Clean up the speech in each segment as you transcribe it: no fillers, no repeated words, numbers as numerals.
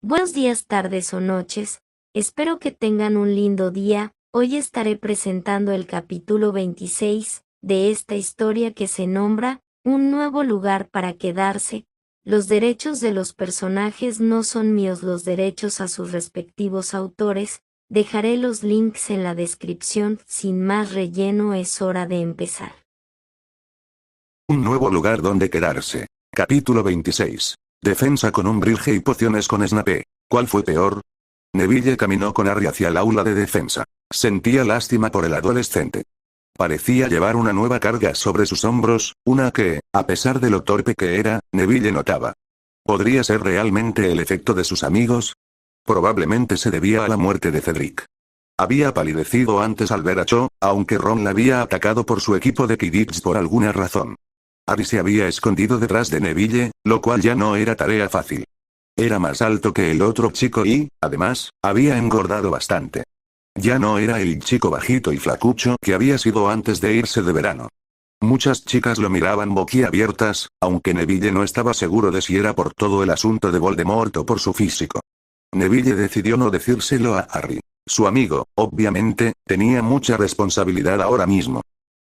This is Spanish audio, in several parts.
Buenos días, tardes o noches, espero que tengan un lindo día. Hoy estaré presentando el capítulo 26 de esta historia que se nombra Un nuevo lugar para quedarse. Los derechos de los personajes no son míos, los derechos a sus respectivos autores. Dejaré los links en la descripción. Sin más relleno, es hora de empezar. Un nuevo lugar donde quedarse. Capítulo 26. Defensa con Umbridge y pociones con Snape. ¿Cuál fue peor? Neville caminó con Harry hacia el aula de defensa. Sentía lástima por el adolescente. Parecía llevar una nueva carga sobre sus hombros, una que, a pesar de lo torpe que era, Neville notaba. ¿Podría ser realmente el efecto de sus amigos? Probablemente se debía a la muerte de Cedric. Había palidecido antes al ver a Cho, aunque Ron la había atacado por su equipo de Quidditch por alguna razón. Harry se había escondido detrás de Neville, lo cual ya no era tarea fácil. Era más alto que el otro chico y, además, había engordado bastante. Ya no era el chico bajito y flacucho que había sido antes de irse de verano. Muchas chicas lo miraban boquiabiertas, aunque Neville no estaba seguro de si era por todo el asunto de Voldemort o por su físico. Neville decidió no decírselo a Harry. Su amigo, obviamente, tenía mucha responsabilidad ahora mismo.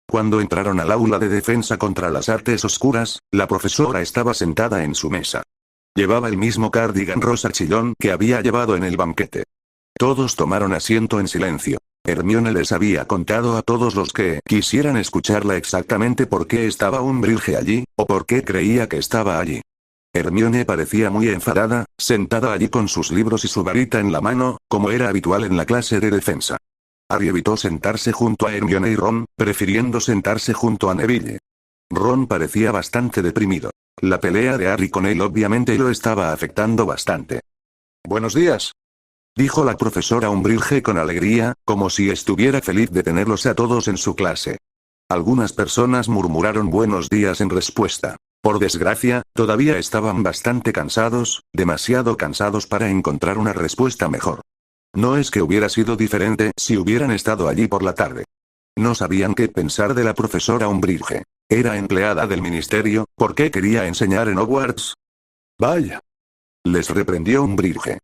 Cuando entraron al aula de defensa contra las artes oscuras, la profesora estaba sentada en su mesa. Llevaba el mismo cardigan rosa chillón que había llevado en el banquete. Todos tomaron asiento en silencio. Hermione les había contado a todos los que quisieran escucharla exactamente por qué estaba Umbridge allí, o por qué creía que estaba allí. Hermione parecía muy enfadada, sentada allí con sus libros y su varita en la mano, como era habitual en la clase de defensa. Harry evitó sentarse junto a Hermione y Ron, prefiriendo sentarse junto a Neville. Ron parecía bastante deprimido. La pelea de Harry con él obviamente lo estaba afectando bastante. «Buenos días», dijo la profesora Umbridge con alegría, como si estuviera feliz de tenerlos a todos en su clase. Algunas personas murmuraron buenos días en respuesta. Por desgracia, todavía estaban bastante cansados, demasiado cansados para encontrar una respuesta mejor. No es que hubiera sido diferente si hubieran estado allí por la tarde. No sabían qué pensar de la profesora Umbridge. Era empleada del ministerio, ¿por qué quería enseñar en Hogwarts? Vaya. Les reprendió Umbridge.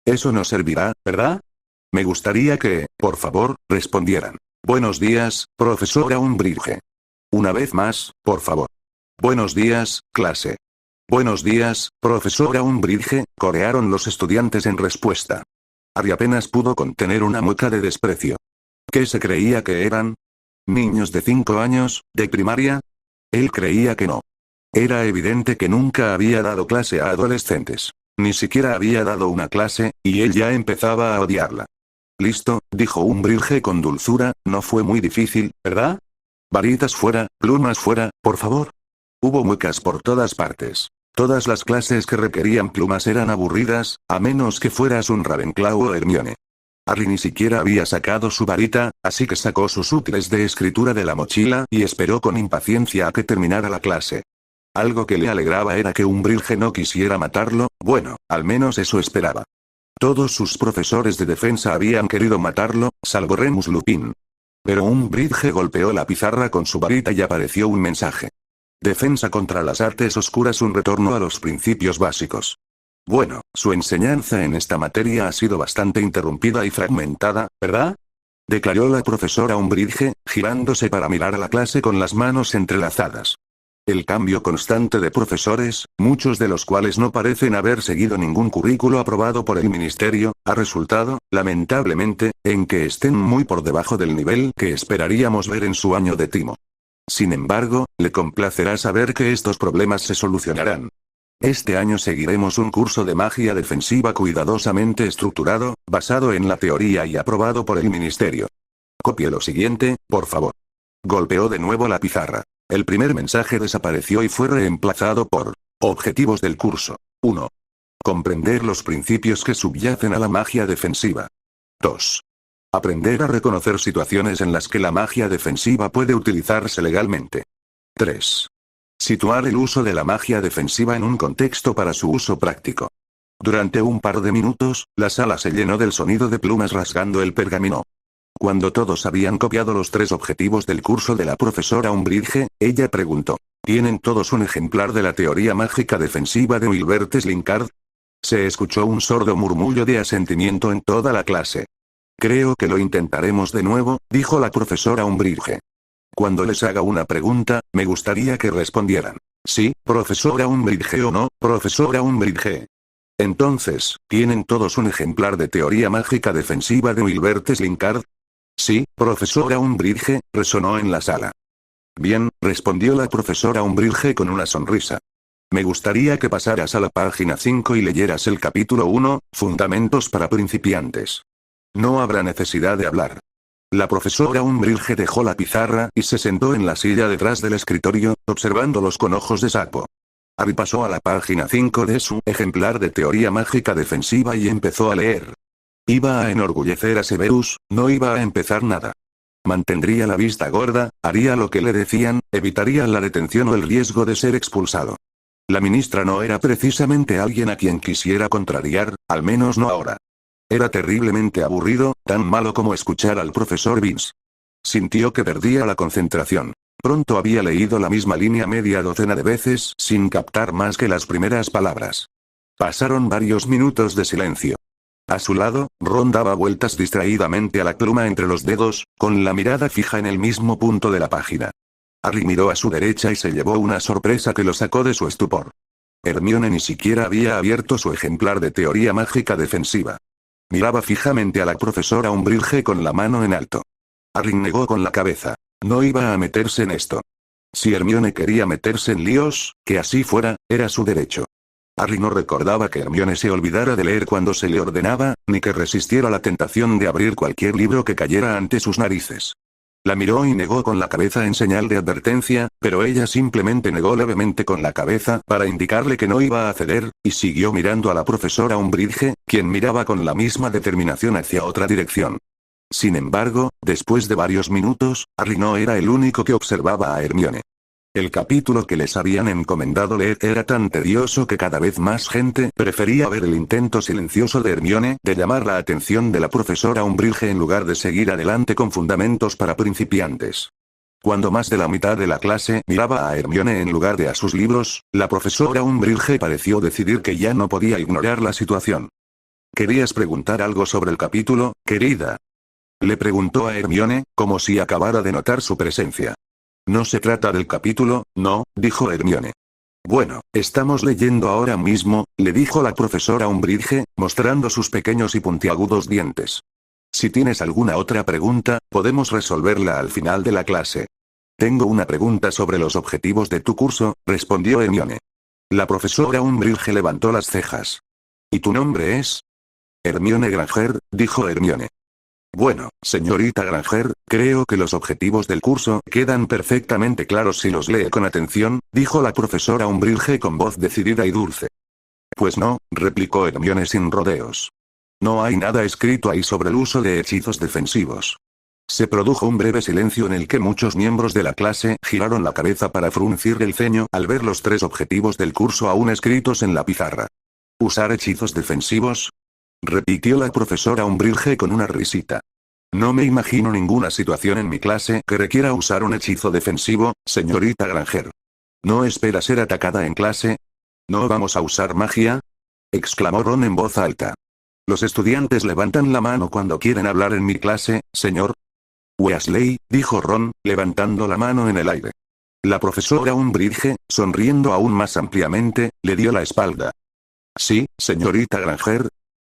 Eso no servirá, ¿verdad? Me gustaría que, por favor, respondieran. Buenos días, profesora Umbridge. Una vez más, por favor. Buenos días, clase. Buenos días, profesora Umbridge, corearon los estudiantes en respuesta. Harry apenas pudo contener una mueca de desprecio. ¿Qué se creía que eran? ¿Niños de 5 años, de primaria? Él creía que no. Era evidente que nunca había dado clase a adolescentes. Ni siquiera había dado una clase, y él ya empezaba a odiarla. Listo, dijo Umbridge con dulzura, no fue muy difícil, ¿verdad? Varitas fuera, plumas fuera, por favor. Hubo muecas por todas partes. Todas las clases que requerían plumas eran aburridas, a menos que fueras un Ravenclaw o Hermione. Harry ni siquiera había sacado su varita, así que sacó sus útiles de escritura de la mochila y esperó con impaciencia a que terminara la clase. Algo que le alegraba era que Umbridge no quisiera matarlo, bueno, al menos eso esperaba. Todos sus profesores de defensa habían querido matarlo, salvo Remus Lupin. Pero Umbridge golpeó la pizarra con su varita y apareció un mensaje. Defensa contra las artes oscuras, un retorno a los principios básicos. Bueno, su enseñanza en esta materia ha sido bastante interrumpida y fragmentada, ¿verdad? Declaró la profesora Umbridge, girándose para mirar a la clase con las manos entrelazadas. El cambio constante de profesores, muchos de los cuales no parecen haber seguido ningún currículo aprobado por el ministerio, ha resultado, lamentablemente, en que estén muy por debajo del nivel que esperaríamos ver en su año de timo. Sin embargo, le complacerá saber que estos problemas se solucionarán. Este año seguiremos un curso de magia defensiva cuidadosamente estructurado, basado en la teoría y aprobado por el ministerio. Copie lo siguiente, por favor. Golpeó de nuevo la pizarra. El primer mensaje desapareció y fue reemplazado por objetivos del curso. 1. Comprender los principios que subyacen a la magia defensiva. 2. Aprender a reconocer situaciones en las que la magia defensiva puede utilizarse legalmente. 3. Situar el uso de la magia defensiva en un contexto para su uso práctico. Durante un par de minutos, la sala se llenó del sonido de plumas rasgando el pergamino. Cuando todos habían copiado los 3 objetivos del curso de la profesora Umbridge, ella preguntó: ¿Tienen todos un ejemplar de la teoría mágica defensiva de Wilbert Slinkard? Se escuchó un sordo murmullo de asentimiento en toda la clase. Creo que lo intentaremos de nuevo, dijo la profesora Umbridge. Cuando les haga una pregunta, me gustaría que respondieran. Sí, profesora Umbridge o no, profesora Umbridge. Entonces, ¿tienen todos un ejemplar de teoría mágica defensiva de Wilbert Slinkard? Sí, profesora Umbridge, resonó en la sala. Bien, respondió la profesora Umbridge con una sonrisa. Me gustaría que pasaras a la página 5 y leyeras el capítulo 1, Fundamentos para principiantes. No habrá necesidad de hablar. La profesora Umbridge dejó la pizarra y se sentó en la silla detrás del escritorio, observándolos con ojos de sapo. Harry pasó a la página 5 de su ejemplar de teoría mágica defensiva y empezó a leer. Iba a enorgullecer a Severus, no iba a empezar nada. Mantendría la vista gorda, haría lo que le decían, evitaría la detención o el riesgo de ser expulsado. La ministra no era precisamente alguien a quien quisiera contrariar, al menos no ahora. Era terriblemente aburrido, tan malo como escuchar al profesor Vince. Sintió que perdía la concentración. Pronto había leído la misma línea media docena de veces sin captar más que las primeras palabras. Pasaron varios minutos de silencio. A su lado, Ron daba vueltas distraídamente a la pluma entre los dedos, con la mirada fija en el mismo punto de la página. Harry miró a su derecha y se llevó una sorpresa que lo sacó de su estupor. Hermione ni siquiera había abierto su ejemplar de teoría mágica defensiva. Miraba fijamente a la profesora Umbridge con la mano en alto. Harry negó con la cabeza. No iba a meterse en esto. Si Hermione quería meterse en líos, que así fuera, era su derecho. Harry no recordaba que Hermione se olvidara de leer cuando se le ordenaba, ni que resistiera la tentación de abrir cualquier libro que cayera ante sus narices. La miró y negó con la cabeza en señal de advertencia, pero ella simplemente negó levemente con la cabeza para indicarle que no iba a ceder, y siguió mirando a la profesora Umbridge, quien miraba con la misma determinación hacia otra dirección. Sin embargo, después de varios minutos, Harry no era el único que observaba a Hermione. El capítulo que les habían encomendado leer era tan tedioso que cada vez más gente prefería ver el intento silencioso de Hermione de llamar la atención de la profesora Umbridge en lugar de seguir adelante con fundamentos para principiantes. Cuando más de la mitad de la clase miraba a Hermione en lugar de a sus libros, la profesora Umbridge pareció decidir que ya no podía ignorar la situación. ¿Querías preguntar algo sobre el capítulo, querida? Le preguntó a Hermione, como si acabara de notar su presencia. No se trata del capítulo, no, dijo Hermione. Bueno, estamos leyendo ahora mismo, le dijo la profesora Umbridge, mostrando sus pequeños y puntiagudos dientes. Si tienes alguna otra pregunta, podemos resolverla al final de la clase. Tengo una pregunta sobre los objetivos de tu curso, respondió Hermione. La profesora Umbridge levantó las cejas. ¿Y tu nombre es? Hermione Granger, dijo Hermione. Bueno, señorita Granger, creo que los objetivos del curso quedan perfectamente claros si los lee con atención, dijo la profesora Umbridge con voz decidida y dulce. Pues no, replicó Hermione sin rodeos. No hay nada escrito ahí sobre el uso de hechizos defensivos. Se produjo un breve silencio en el que muchos miembros de la clase giraron la cabeza para fruncir el ceño al ver los 3 objetivos del curso aún escritos en la pizarra. ¿Usar hechizos defensivos? Repitió la profesora Umbridge con una risita. No me imagino ninguna situación en mi clase que requiera usar un hechizo defensivo, señorita Granger. ¿No espera ser atacada en clase? ¿No vamos a usar magia? Exclamó Ron en voz alta. Los estudiantes levantan la mano cuando quieren hablar en mi clase, señor Weasley, dijo Ron, levantando la mano en el aire. La profesora Umbridge, sonriendo aún más ampliamente, le dio la espalda. Sí, señorita Granger.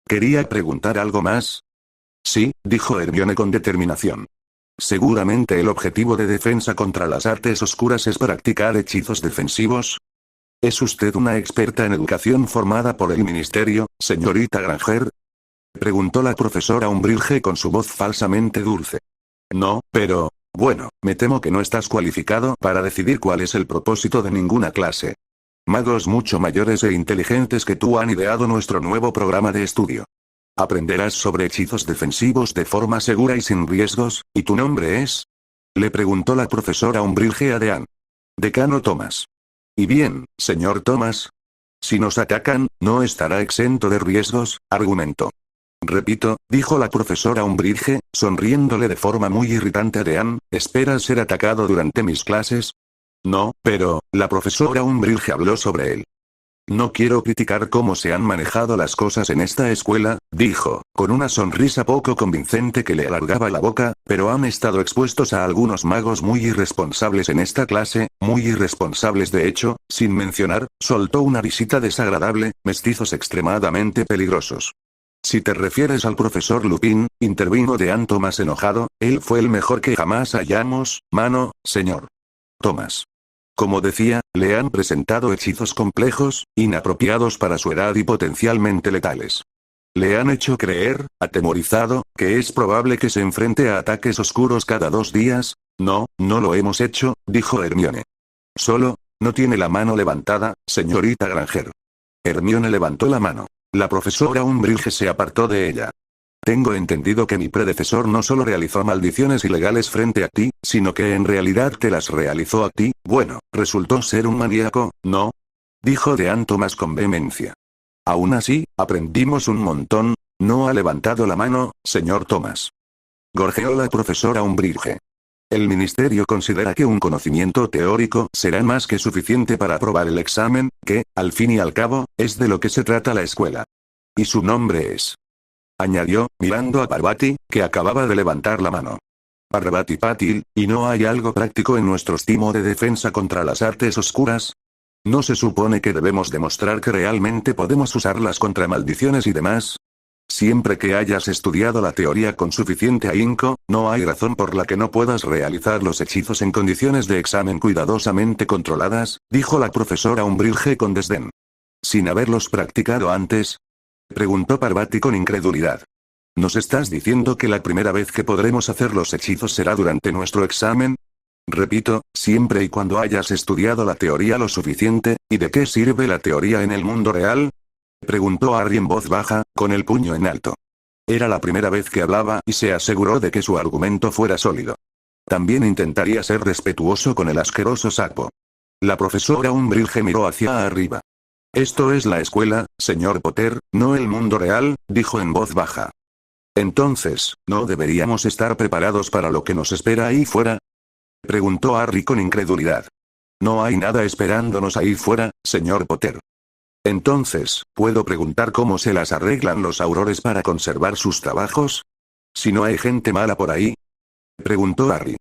¿Quería preguntar algo más? Sí, dijo Hermione con determinación. Seguramente el objetivo de defensa contra las artes oscuras es practicar hechizos defensivos. ¿Es usted una experta en educación formada por el ministerio, señorita Granger? Preguntó la profesora Umbridge con su voz falsamente dulce. No, pero, bueno, me temo que no estás cualificado para decidir cuál es el propósito de ninguna clase. Magos mucho mayores e inteligentes que tú han ideado nuestro nuevo programa de estudio. Aprenderás sobre hechizos defensivos de forma segura y sin riesgos, ¿y tu nombre es? Le preguntó la profesora Umbridge a Dean. Decano Thomas. Y bien, señor Thomas. Si nos atacan, no estará exento de riesgos, argumentó. Repito, dijo la profesora Umbridge, sonriéndole de forma muy irritante a Dean, ¿esperas ser atacado durante mis clases? No, pero, la profesora Umbridge habló sobre él. No quiero criticar cómo se han manejado las cosas en esta escuela, dijo, con una sonrisa poco convincente que le alargaba la boca, pero han estado expuestos a algunos magos muy irresponsables en esta clase, muy irresponsables de hecho, sin mencionar, soltó una risita desagradable, mestizos extremadamente peligrosos. Si te refieres al profesor Lupin, intervino de Anto más enojado, él fue el mejor que jamás hayamos, señor Thomas. Como decía, le han presentado hechizos complejos, inapropiados para su edad y potencialmente letales. Le han hecho creer, atemorizado, que es probable que se enfrente a ataques oscuros cada 2 días. No, no lo hemos hecho, dijo Hermione. Solo, no tiene la mano levantada, señorita Granger. Hermione levantó la mano. La profesora Umbridge se apartó de ella. Tengo entendido que mi predecesor no solo realizó maldiciones ilegales frente a ti, sino que en realidad te las realizó a ti. Bueno, resultó ser un maníaco, ¿no? Dijo Dean Thomas con vehemencia. Aún así, aprendimos un montón. No ha levantado la mano, señor Thomas. Gorjeó la profesora Umbridge. El ministerio considera que un conocimiento teórico será más que suficiente para aprobar el examen, que, al fin y al cabo, es de lo que se trata la escuela. Y su nombre es... añadió, mirando a Parvati, que acababa de levantar la mano. Parvati Patil, ¿y no hay algo práctico en nuestro estimo de defensa contra las artes oscuras? ¿No se supone que debemos demostrar que realmente podemos usarlas contra maldiciones y demás? Siempre que hayas estudiado la teoría con suficiente ahínco, no hay razón por la que no puedas realizar los hechizos en condiciones de examen cuidadosamente controladas, dijo la profesora Umbridge con desdén. ¿Sin haberlos practicado antes? Preguntó Parvati con incredulidad. ¿Nos estás diciendo que la primera vez que podremos hacer los hechizos será durante nuestro examen? Repito, siempre y cuando hayas estudiado la teoría lo suficiente. ¿Y de qué sirve la teoría en el mundo real? Preguntó Harry en voz baja, con el puño en alto. Era la primera vez que hablaba y se aseguró de que su argumento fuera sólido. También intentaría ser respetuoso con el asqueroso sapo. La profesora Umbridge miró hacia arriba. Esto es la escuela, señor Potter, no el mundo real, dijo en voz baja. Entonces, ¿no deberíamos estar preparados para lo que nos espera ahí fuera? Preguntó Harry con incredulidad. No hay nada esperándonos ahí fuera, señor Potter. Entonces, ¿puedo preguntar cómo se las arreglan los aurores para conservar sus trabajos? Si no hay gente mala por ahí. Preguntó Harry.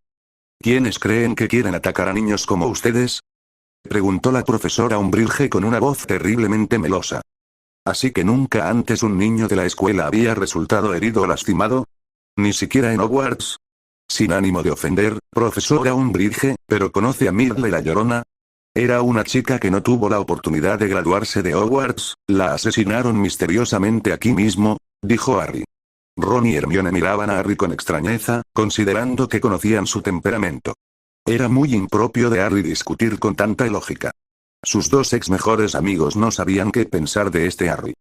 ¿Quiénes creen que quieren atacar a niños como ustedes? Preguntó la profesora Umbridge con una voz terriblemente melosa. ¿Así que nunca antes un niño de la escuela había resultado herido o lastimado? ¿Ni siquiera en Hogwarts? Sin ánimo de ofender, profesora Umbridge, ¿pero conoce a Myrtle la Llorona? Era una chica que no tuvo la oportunidad de graduarse de Hogwarts, la asesinaron misteriosamente aquí mismo, dijo Harry. Ron y Hermione miraban a Harry con extrañeza, considerando que conocían su temperamento. Era muy impropio de Harry discutir con tanta lógica. Sus 2 ex mejores amigos no sabían qué pensar de este Harry.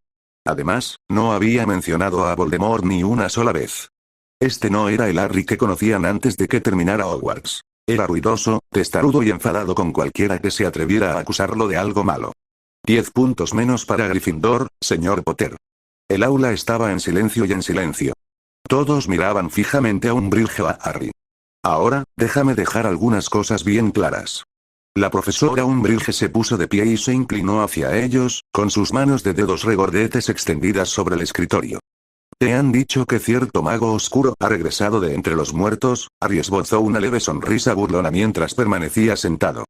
Además, no había mencionado a Voldemort ni una sola vez. Este no era el Harry que conocían antes de que terminara Hogwarts. Era ruidoso, testarudo y enfadado con cualquiera que se atreviera a acusarlo de algo malo. 10 puntos menos para Gryffindor, señor Potter. El aula estaba en silencio y en silencio. Todos miraban fijamente a Umbridge y a Harry. Ahora, déjame dejar algunas cosas bien claras. La profesora Umbridge se puso de pie y se inclinó hacia ellos, con sus manos de dedos regordetes extendidas sobre el escritorio. ¿Te han dicho que cierto mago oscuro ha regresado de entre los muertos? Harry esbozó una leve sonrisa burlona mientras permanecía sentado.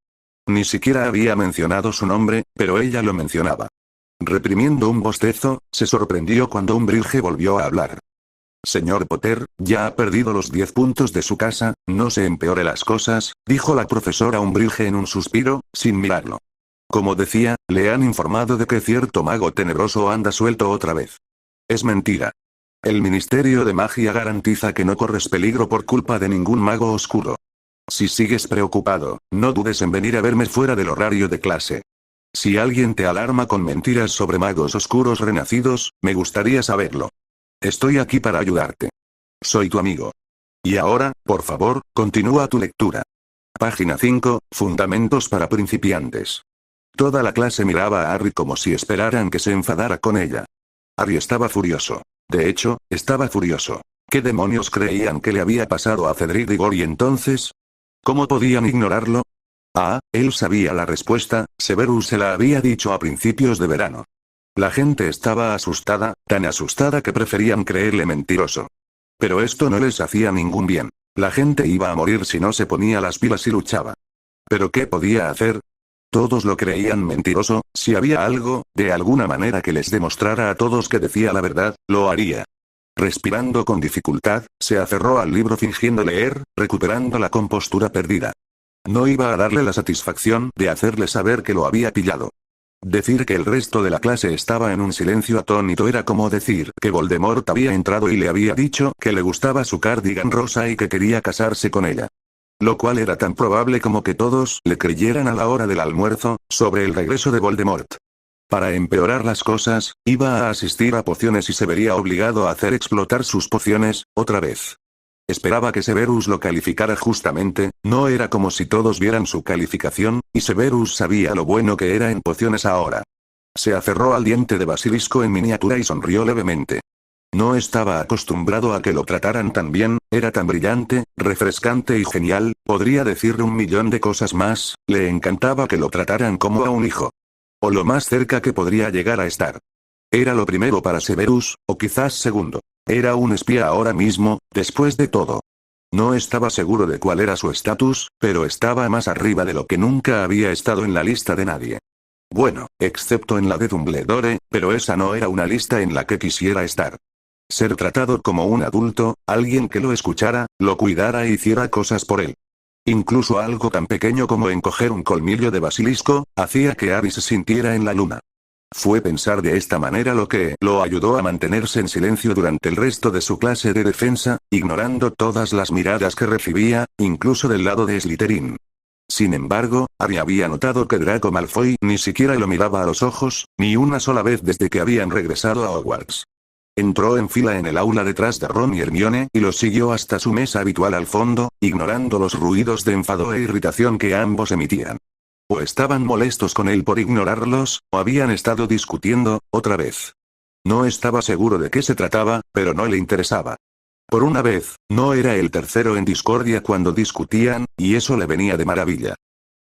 Ni siquiera había mencionado su nombre, pero ella lo mencionaba. Reprimiendo un bostezo, se sorprendió cuando Umbridge volvió a hablar. Señor Potter, ya ha perdido los 10 puntos de su casa, no se empeore las cosas, dijo la profesora Umbridge en un suspiro, sin mirarlo. Como decía, le han informado de que cierto mago tenebroso anda suelto otra vez. Es mentira. El Ministerio de Magia garantiza que no corres peligro por culpa de ningún mago oscuro. Si sigues preocupado, no dudes en venir a verme fuera del horario de clase. Si alguien te alarma con mentiras sobre magos oscuros renacidos, me gustaría saberlo. Estoy aquí para ayudarte. Soy tu amigo. Y ahora, por favor, continúa tu lectura. Página 5, Fundamentos para principiantes. Toda la clase miraba a Harry como si esperaran que se enfadara con ella. Harry estaba furioso. De hecho, estaba furioso. ¿Qué demonios creían que le había pasado a Cedric Diggory entonces? ¿Cómo podían ignorarlo? Él sabía la respuesta, Severus se la había dicho a principios de verano. La gente estaba asustada, tan asustada que preferían creerle mentiroso. Pero esto no les hacía ningún bien. La gente iba a morir si no se ponía las pilas y luchaba. ¿Pero qué podía hacer? Todos lo creían mentiroso, si había algo, de alguna manera que les demostrara a todos que decía la verdad, lo haría. Respirando con dificultad, se aferró al libro fingiendo leer, recuperando la compostura perdida. No iba a darle la satisfacción de hacerle saber que lo había pillado. Decir que el resto de la clase estaba en un silencio atónito era como decir que Voldemort había entrado y le había dicho que le gustaba su cardigan rosa y que quería casarse con ella. Lo cual era tan probable como que todos le creyeran a la hora del almuerzo, sobre el regreso de Voldemort. Para empeorar las cosas, iba a asistir a pociones y se vería obligado a hacer explotar sus pociones, otra vez. Esperaba que Severus lo calificara justamente, no era como si todos vieran su calificación, y Severus sabía lo bueno que era en pociones ahora. Se aferró al diente de basilisco en miniatura y sonrió levemente. No estaba acostumbrado a que lo trataran tan bien, era tan brillante, refrescante y genial, podría decirle un millón de cosas más, le encantaba que lo trataran como a un hijo. O lo más cerca que podría llegar a estar. Era lo primero para Severus, o quizás segundo. Era un espía ahora mismo, después de todo. No estaba seguro de cuál era su estatus, pero estaba más arriba de lo que nunca había estado en la lista de nadie. Bueno, excepto en la de Dumbledore, pero esa no era una lista en la que quisiera estar. Ser tratado como un adulto, alguien que lo escuchara, lo cuidara e hiciera cosas por él. Incluso algo tan pequeño como encoger un colmillo de basilisco, hacía que Harry se sintiera en la luna. Fue pensar de esta manera lo que lo ayudó a mantenerse en silencio durante el resto de su clase de defensa, ignorando todas las miradas que recibía, incluso del lado de Slytherin. Sin embargo, Harry había notado que Draco Malfoy ni siquiera lo miraba a los ojos, ni una sola vez desde que habían regresado a Hogwarts. Entró en fila en el aula detrás de Ron y Hermione y los siguió hasta su mesa habitual al fondo, ignorando los ruidos de enfado e irritación que ambos emitían. O estaban molestos con él por ignorarlos, o habían estado discutiendo, otra vez. No estaba seguro de qué se trataba, pero no le interesaba. Por una vez, no era el tercero en discordia cuando discutían, y eso le venía de maravilla.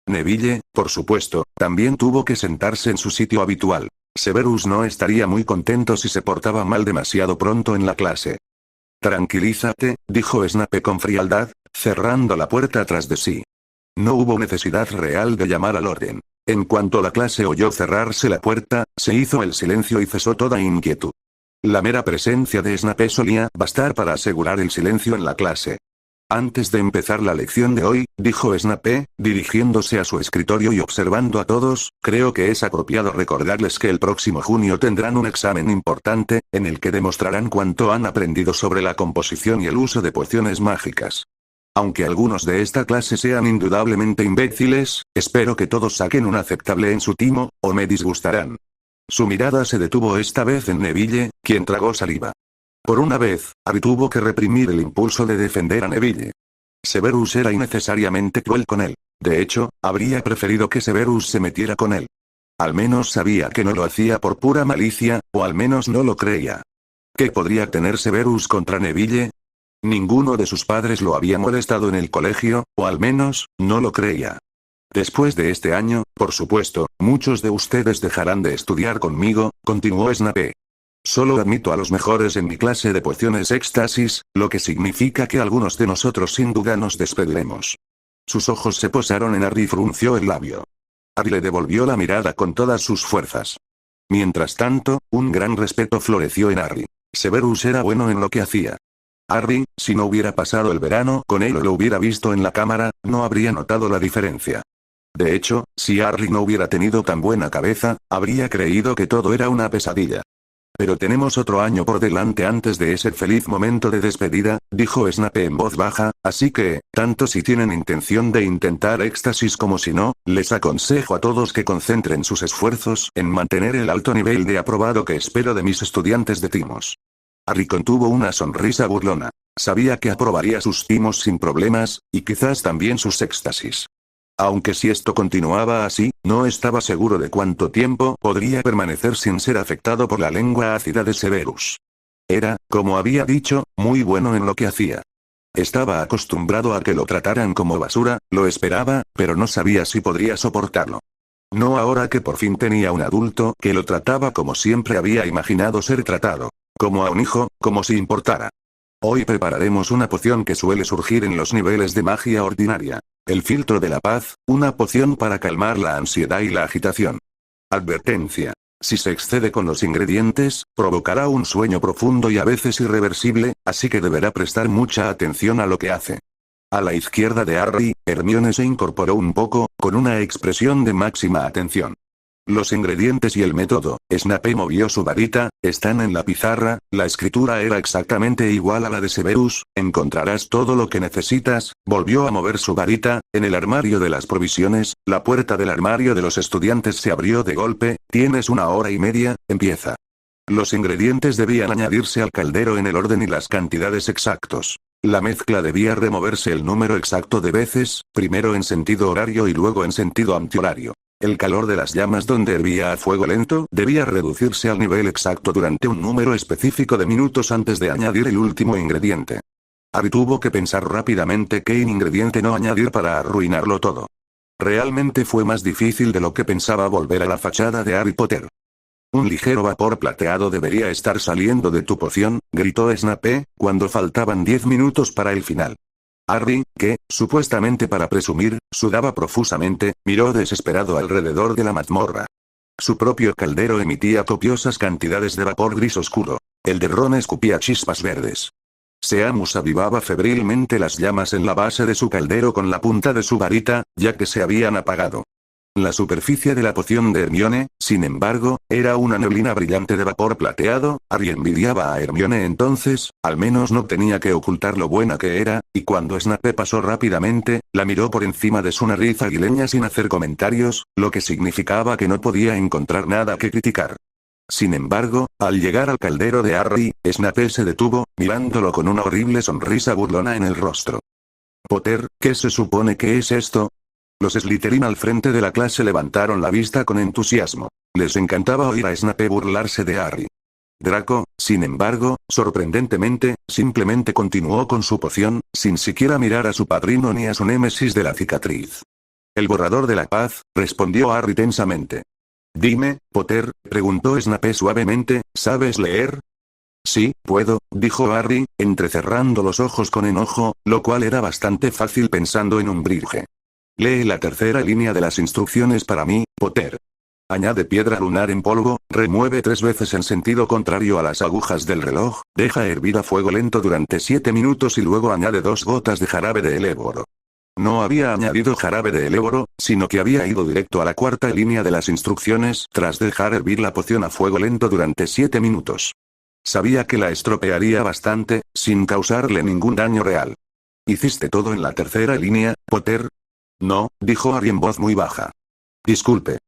Neville, por supuesto, también tuvo que sentarse en su sitio habitual. Severus no estaría muy contento si se portaba mal demasiado pronto en la clase. Tranquilízate, dijo Snape con frialdad, cerrando la puerta tras de sí. No hubo necesidad real de llamar al orden. En cuanto la clase oyó cerrarse la puerta, se hizo el silencio y cesó toda inquietud. La mera presencia de Snape solía bastar para asegurar el silencio en la clase. Antes de empezar la lección de hoy, dijo Snape, dirigiéndose a su escritorio y observando a todos, creo que es apropiado recordarles que el próximo junio tendrán un examen importante, en el que demostrarán cuánto han aprendido sobre la composición y el uso de pociones mágicas. Aunque algunos de esta clase sean indudablemente imbéciles, espero que todos saquen un aceptable en su timo, o me disgustarán. Su mirada se detuvo esta vez en Neville, quien tragó saliva. Por una vez, Harry tuvo que reprimir el impulso de defender a Neville. Severus era innecesariamente cruel con él. De hecho, habría preferido que Severus se metiera con él. Al menos sabía que no lo hacía por pura malicia, o al menos no lo creía. ¿Qué podría tener Severus contra Neville? Ninguno de sus padres lo había molestado en el colegio, o al menos, no lo creía. Después de este año, por supuesto, muchos de ustedes dejarán de estudiar conmigo, continuó Snape. Solo admito a los mejores en mi clase de pociones éxtasis, lo que significa que algunos de nosotros sin duda nos despediremos. Sus ojos se posaron en Harry y frunció el labio. Harry le devolvió la mirada con todas sus fuerzas. Mientras tanto, un gran respeto floreció en Harry. Severus era bueno en lo que hacía. Harry, si no hubiera pasado el verano con él o lo hubiera visto en la cámara, no habría notado la diferencia. De hecho, si Harry no hubiera tenido tan buena cabeza, habría creído que todo era una pesadilla. Pero tenemos otro año por delante antes de ese feliz momento de despedida, dijo Snape en voz baja, así que, tanto si tienen intención de intentar éxtasis como si no, les aconsejo a todos que concentren sus esfuerzos en mantener el alto nivel de aprobado que espero de mis estudiantes de timos. Harry contuvo una sonrisa burlona. Sabía que aprobaría sus timos sin problemas, y quizás también sus éxtasis. Aunque si esto continuaba así, no estaba seguro de cuánto tiempo podría permanecer sin ser afectado por la lengua ácida de Severus. Era, como había dicho, muy bueno en lo que hacía. Estaba acostumbrado a que lo trataran como basura, lo esperaba, pero no sabía si podría soportarlo. No ahora que por fin tenía un adulto que lo trataba como siempre había imaginado ser tratado. Como a un hijo, como si importara. Hoy prepararemos una poción que suele surgir en los niveles de magia ordinaria. El filtro de la paz, una poción para calmar la ansiedad y la agitación. Advertencia. Si se excede con los ingredientes, provocará un sueño profundo y a veces irreversible, así que deberá prestar mucha atención a lo que hace. A la izquierda de Harry, Hermione se incorporó un poco, con una expresión de máxima atención. Los ingredientes y el método, Snape movió su varita, están en la pizarra, la escritura era exactamente igual a la de Severus, encontrarás todo lo que necesitas, volvió a mover su varita, en el armario de las provisiones, la puerta del armario de los estudiantes se abrió de golpe, tienes 1 hora y media, empieza. Los ingredientes debían añadirse al caldero en el orden y las cantidades exactos. La mezcla debía removerse el número exacto de veces, primero en sentido horario y luego en sentido antihorario. El calor de las llamas donde hervía a fuego lento debía reducirse al nivel exacto durante un número específico de minutos antes de añadir el último ingrediente. Harry tuvo que pensar rápidamente qué ingrediente no añadir para arruinarlo todo. Realmente fue más difícil de lo que pensaba volver a la fachada de Harry Potter. Un ligero vapor plateado debería estar saliendo de tu poción, gritó Snape, cuando faltaban 10 minutos para el final. Harry, que, supuestamente para presumir, sudaba profusamente, miró desesperado alrededor de la mazmorra. Su propio caldero emitía copiosas cantidades de vapor gris oscuro. El de Ron escupía chispas verdes. Seamus avivaba febrilmente las llamas en la base de su caldero con la punta de su varita, ya que se habían apagado. La superficie de la poción de Hermione, sin embargo, era una neblina brillante de vapor plateado. Harry envidiaba a Hermione entonces, al menos no tenía que ocultar lo buena que era, y cuando Snape pasó rápidamente, la miró por encima de su nariz aguileña sin hacer comentarios, lo que significaba que no podía encontrar nada que criticar. Sin embargo, al llegar al caldero de Harry, Snape se detuvo, mirándolo con una horrible sonrisa burlona en el rostro. Potter, ¿qué se supone que es esto? Los Slytherin al frente de la clase levantaron la vista con entusiasmo. Les encantaba oír a Snape burlarse de Harry. Draco, sin embargo, sorprendentemente, simplemente continuó con su poción, sin siquiera mirar a su padrino ni a su némesis de la cicatriz. El borrador de la paz, respondió Harry tensamente. Dime, Potter, preguntó Snape suavemente, ¿sabes leer? Sí, puedo, dijo Harry, entrecerrando los ojos con enojo, lo cual era bastante fácil pensando en un Umbridge. Lee la tercera línea de las instrucciones para mí, Potter. Añade piedra lunar en polvo, remueve 3 veces en sentido contrario a las agujas del reloj, deja hervir a fuego lento durante 7 minutos y luego añade 2 gotas de jarabe de eléboro. No había añadido jarabe de eléboro, sino que había ido directo a la cuarta línea de las instrucciones tras dejar hervir la poción a fuego lento durante 7 minutos. Sabía que la estropearía bastante, sin causarle ningún daño real. ¿Hiciste todo en la tercera línea, Potter? No, dijo Harry en voz muy baja. Disculpe.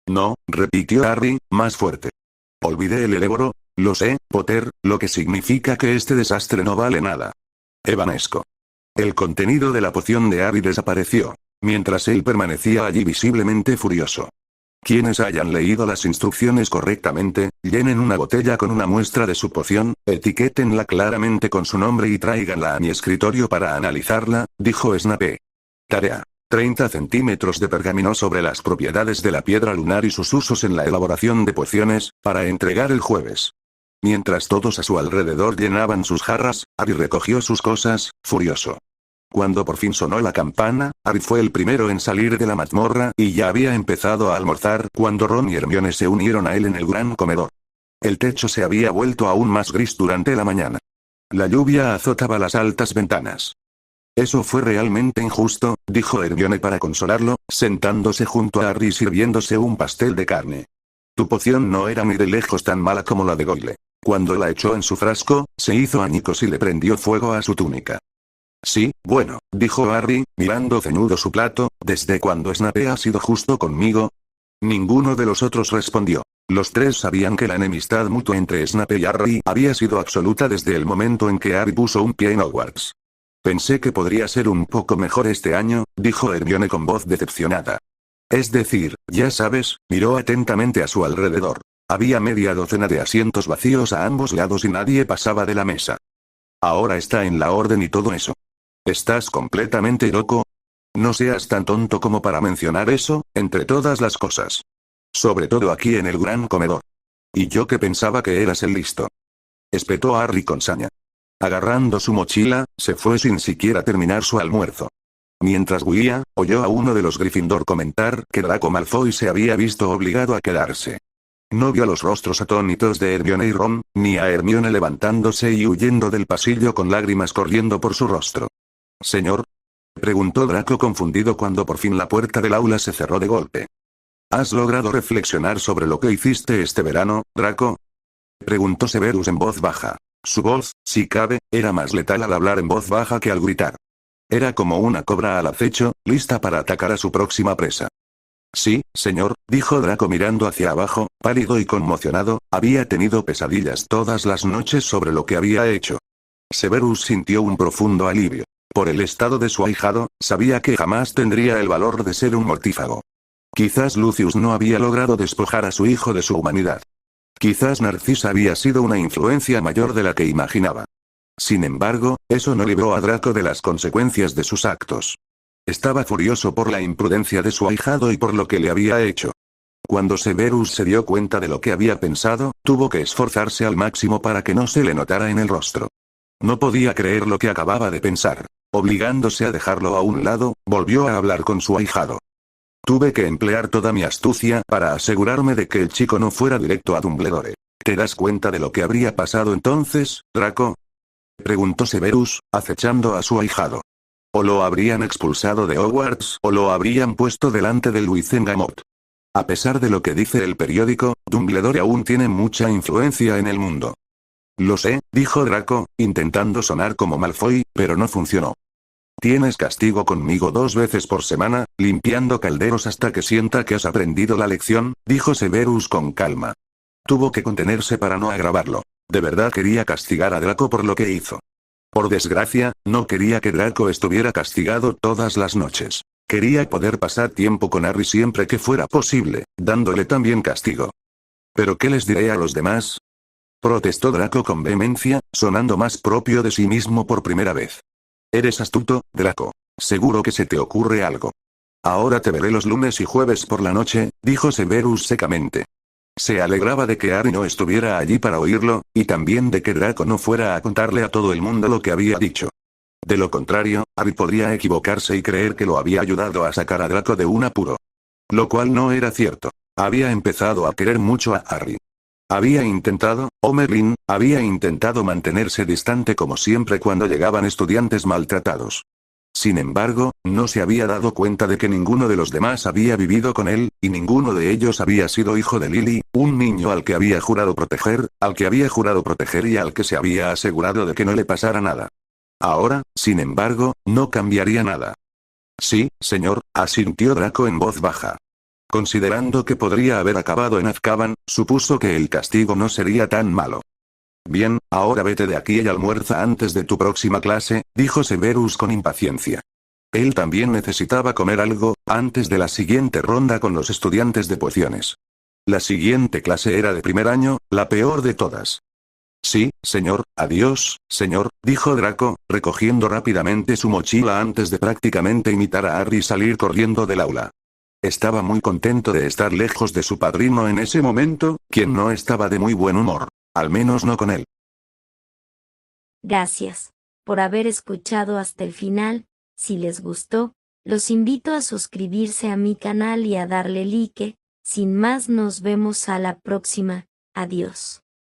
No, repitió Harry, más fuerte. Olvidé el eléboro, lo sé, Potter, lo que significa que este desastre no vale nada. Evanesco. El contenido de la poción de Harry desapareció, mientras él permanecía allí visiblemente furioso. Quienes hayan leído las instrucciones correctamente, llenen una botella con una muestra de su poción, etiquétenla claramente con su nombre y tráiganla a mi escritorio para analizarla, dijo Snape. Tarea. 30 centímetros de pergamino sobre las propiedades de la piedra lunar y sus usos en la elaboración de pociones, para entregar el jueves. Mientras todos a su alrededor llenaban sus jarras, Harry recogió sus cosas, furioso. Cuando por fin sonó la campana, Harry fue el primero en salir de la mazmorra y ya había empezado a almorzar cuando Ron y Hermione se unieron a él en el gran comedor. El techo se había vuelto aún más gris durante la mañana. La lluvia azotaba las altas ventanas. Eso fue realmente injusto, dijo Hermione para consolarlo, sentándose junto a Harry y sirviéndose un pastel de carne. Tu poción no era ni de lejos tan mala como la de Goyle. Cuando la echó en su frasco, se hizo añicos y le prendió fuego a su túnica. Sí, bueno, dijo Harry, mirando ceñudo su plato, ¿desde cuándo Snape ha sido justo conmigo? Ninguno de los otros respondió. Los tres sabían que la enemistad mutua entre Snape y Harry había sido absoluta desde el momento en que Harry puso un pie en Hogwarts. Pensé que podría ser un poco mejor este año, dijo Hermione con voz decepcionada. Es decir, ya sabes, miró atentamente a su alrededor. Había media docena de asientos vacíos a ambos lados y nadie pasaba de la mesa. Ahora está en la orden y todo eso. ¿Estás completamente loco? No seas tan tonto como para mencionar eso, entre todas las cosas. Sobre todo aquí en el gran comedor. Y yo que pensaba que eras el listo. Espetó Harry con saña. Agarrando su mochila, se fue sin siquiera terminar su almuerzo. Mientras huía, oyó a uno de los Gryffindor comentar que Draco Malfoy se había visto obligado a quedarse. No vio los rostros atónitos de Hermione y Ron, ni a Hermione levantándose y huyendo del pasillo con lágrimas corriendo por su rostro. «Señor», preguntó Draco confundido cuando por fin la puerta del aula se cerró de golpe. ¿Has logrado reflexionar sobre lo que hiciste este verano, Draco?, preguntó Severus en voz baja. Su voz, si cabe, era más letal al hablar en voz baja que al gritar. Era como una cobra al acecho, lista para atacar a su próxima presa. Sí, señor, dijo Draco mirando hacia abajo, pálido y conmocionado, había tenido pesadillas todas las noches sobre lo que había hecho. Severus sintió un profundo alivio. Por el estado de su ahijado, sabía que jamás tendría el valor de ser un mortífago. Quizás Lucius no había logrado despojar a su hijo de su humanidad. Quizás Narcisa había sido una influencia mayor de la que imaginaba. Sin embargo, eso no libró a Draco de las consecuencias de sus actos. Estaba furioso por la imprudencia de su ahijado y por lo que le había hecho. Cuando Severus se dio cuenta de lo que había pensado, tuvo que esforzarse al máximo para que no se le notara en el rostro. No podía creer lo que acababa de pensar. Obligándose a dejarlo a un lado, volvió a hablar con su ahijado. Tuve que emplear toda mi astucia para asegurarme de que el chico no fuera directo a Dumbledore. ¿Te das cuenta de lo que habría pasado entonces, Draco?, preguntó Severus, acechando a su ahijado. O lo habrían expulsado de Hogwarts o lo habrían puesto delante de Wizengamot. A pesar de lo que dice el periódico, Dumbledore aún tiene mucha influencia en el mundo. Lo sé, dijo Draco, intentando sonar como Malfoy, pero no funcionó. Tienes castigo conmigo 2 veces por semana, limpiando calderos hasta que sienta que has aprendido la lección, dijo Severus con calma. Tuvo que contenerse para no agravarlo. De verdad quería castigar a Draco por lo que hizo. Por desgracia, no quería que Draco estuviera castigado todas las noches. Quería poder pasar tiempo con Harry siempre que fuera posible, dándole también castigo. ¿Pero qué les diré a los demás?, protestó Draco con vehemencia, sonando más propio de sí mismo por primera vez. Eres astuto, Draco. Seguro que se te ocurre algo. Ahora te veré los lunes y jueves por la noche, dijo Severus secamente. Se alegraba de que Harry no estuviera allí para oírlo, y también de que Draco no fuera a contarle a todo el mundo lo que había dicho. De lo contrario, Harry podría equivocarse y creer que lo había ayudado a sacar a Draco de un apuro. Lo cual no era cierto. Había empezado a querer mucho a Harry. Había intentado mantenerse distante como siempre cuando llegaban estudiantes maltratados. Sin embargo, no se había dado cuenta de que ninguno de los demás había vivido con él, y ninguno de ellos había sido hijo de Lily, un niño al que había jurado proteger y al que se había asegurado de que no le pasara nada. Ahora, sin embargo, no cambiaría nada. Sí, señor, asintió Draco en voz baja. Considerando que podría haber acabado en Azkaban, supuso que el castigo no sería tan malo. Bien, ahora vete de aquí y almuerza antes de tu próxima clase, dijo Severus con impaciencia. Él también necesitaba comer algo, antes de la siguiente ronda con los estudiantes de pociones. La siguiente clase era de primer año, la peor de todas. Sí, señor, adiós, señor, dijo Draco, recogiendo rápidamente su mochila antes de prácticamente imitar a Harry salir corriendo del aula. Estaba muy contento de estar lejos de su padrino en ese momento, quien no estaba de muy buen humor. Al menos no con él. Gracias por haber escuchado hasta el final. Si les gustó, los invito a suscribirse a mi canal y a darle like. Sin más, nos vemos a la próxima. Adiós.